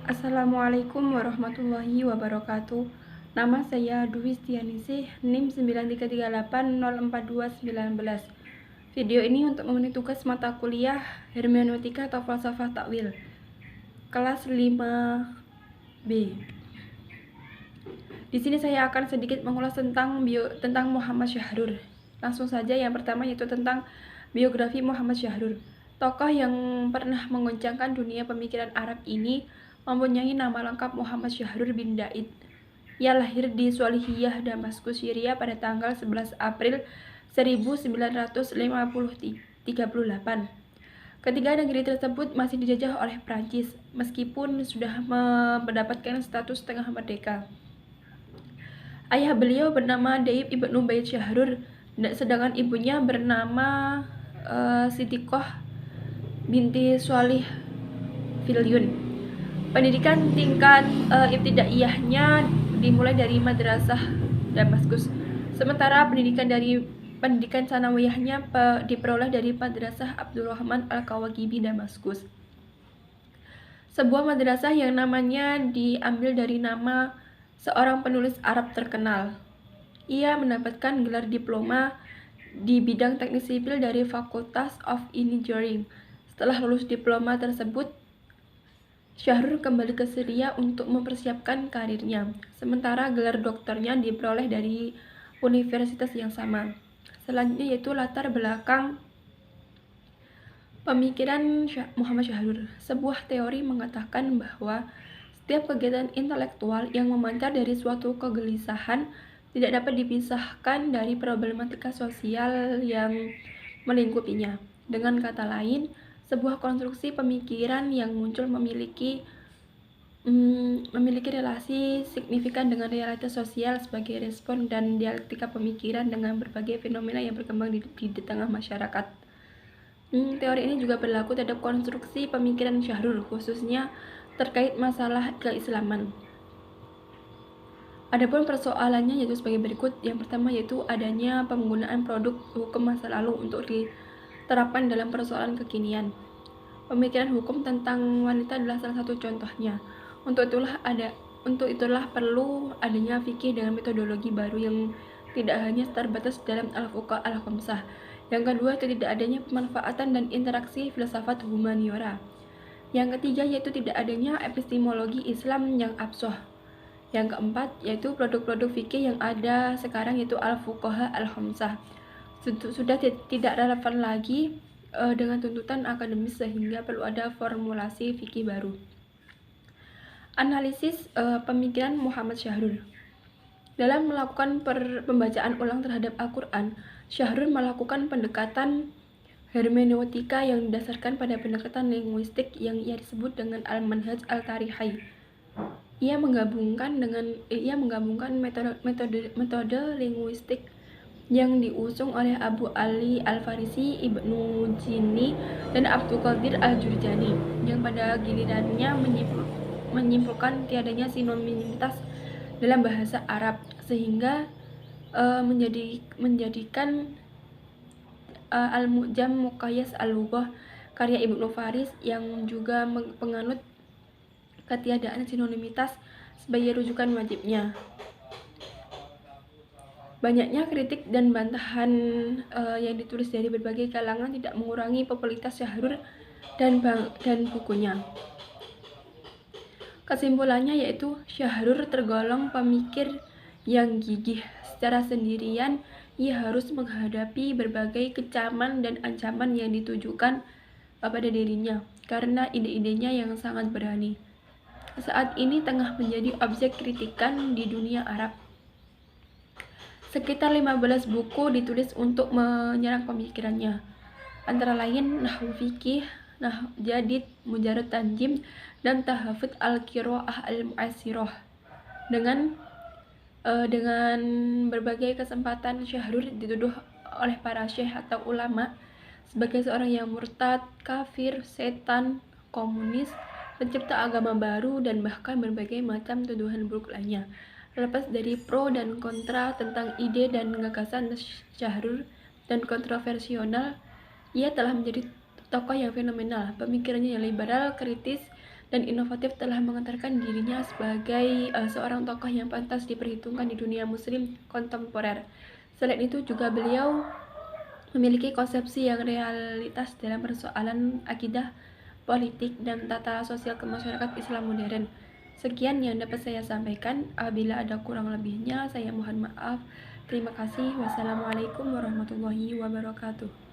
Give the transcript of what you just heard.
Assalamualaikum warahmatullahi wabarakatuh. Nama saya Dwi Stianingsih, NIM 933804219. Video ini untuk memenuhi tugas mata kuliah Hermeneutika atau Falsafah Takwil, kelas 5B. Di sini saya akan sedikit mengulas tentang Muhammad Syahrur. Langsung saja, yang pertama yaitu tentang biografi Muhammad Syahrur. Tokoh yang pernah menggoncangkan dunia pemikiran Arab ini mempunyai nama lengkap Muhammad Syahrur bin Daid. Ia lahir di Swalihiyah, Damaskus, Syria pada tanggal 11 April 1938. Ketiga negeri tersebut masih dijajah oleh Prancis, meskipun sudah mendapatkan status setengah merdeka. Ayah beliau bernama Daib ibnu Baid Syahrur, sedangkan ibunya bernama Sitikoh binti Swalih Filyun. Pendidikan tingkat ibtidaiyahnya dimulai dari Madrasah Damaskus, sementara pendidikan sanawiyahnya diperoleh dari Madrasah Abdurrahman Al-Kawagibi Damaskus, sebuah madrasah yang namanya diambil dari nama seorang penulis Arab terkenal. Ia mendapatkan gelar diploma di bidang teknik sipil dari Fakultas of Engineering. Setelah lulus diploma tersebut, Syahrur kembali ke Syria untuk mempersiapkan karirnya, sementara gelar doktornya diperoleh dari universitas yang sama. Selanjutnya yaitu latar belakang pemikiran Muhammad Syahrur. Sebuah teori mengatakan bahwa setiap kegiatan intelektual yang memancar dari suatu kegelisahan tidak dapat dipisahkan dari problematika sosial yang melingkupinya. Dengan kata lain, sebuah konstruksi pemikiran yang muncul memiliki relasi signifikan dengan realitas sosial sebagai respon dan dialektika pemikiran dengan berbagai fenomena yang berkembang di tengah masyarakat. Teori ini juga berlaku terhadap konstruksi pemikiran Syahrur, khususnya terkait masalah keislaman. Adapun persoalannya yaitu sebagai berikut. Yang pertama yaitu adanya penggunaan produk hukum masa lalu untuk diterapkan dalam persoalan kekinian. Pemikiran hukum tentang wanita adalah salah satu contohnya. Untuk itulah perlu adanya fikih dengan metodologi baru yang tidak hanya terbatas dalam al-fuqaha al-khamsah. Yang kedua itu tidak adanya pemanfaatan dan interaksi filsafat humaniora. Yang ketiga yaitu tidak adanya epistemologi Islam yang absoh. Yang keempat yaitu produk-produk fikih yang ada sekarang yaitu al-fuqaha al-khamsah sudah tidak relevan lagi dengan tuntutan akademis, sehingga perlu ada formulasi fikih baru. Analisis pemikiran Muhammad Syahrur. Dalam melakukan pembacaan ulang terhadap Al-Quran, Syahrur melakukan pendekatan hermeneutika yang didasarkan pada pendekatan linguistik yang ia sebut dengan al-manhaj al-tarihai. Ia menggabungkan metode linguistik yang diusung oleh Abu Ali Al-Farisi, Ibnu Jini, dan Abdul Qadir Al-Jurjani, yang pada gilirannya menyimpulkan tiadanya sinonimitas dalam bahasa Arab, sehingga menjadikan Al-Mu'jam Muqayyas Al-Lughah karya Ibnu Faris yang juga penganut ketiadaan sinonimitas sebagai rujukan wajibnya. Banyaknya kritik dan bantahan yang ditulis dari berbagai kalangan tidak mengurangi popularitas Syahrur dan bukunya. Kesimpulannya yaitu Syahrur tergolong pemikir yang gigih. Secara sendirian, ia harus menghadapi berbagai kecaman dan ancaman yang ditujukan pada dirinya karena ide-idenya yang sangat berani. Saat ini tengah menjadi objek kritikan di dunia Arab. Sekitar 15 buku ditulis untuk menyerang pemikirannya, antara lain Nahwu Fikih, Jadid, Mujarrad Tanjim, dan Tahafut Al-Qiraah Al-Mu'assirah. Dengan berbagai kesempatan, Syahrur dituduh oleh para syekh atau ulama sebagai seorang yang murtad, kafir, setan, komunis, pencipta agama baru, dan bahkan berbagai macam tuduhan buruk lainnya. Lepas dari pro dan kontra tentang ide dan gagasan Syahrur dan kontroversial, ia telah menjadi tokoh yang fenomenal. Pemikirannya yang liberal, kritis, dan inovatif telah mengantarkan dirinya sebagai seorang tokoh yang pantas diperhitungkan di dunia muslim kontemporer. Selain itu juga beliau memiliki konsepsi yang realitas dalam persoalan akidah, politik, dan tata sosial ke masyarakat Islam modern. Sekian yang dapat saya sampaikan. Apabila ada kurang lebihnya, saya mohon maaf. Terima kasih. Wassalamualaikum warahmatullahi wabarakatuh.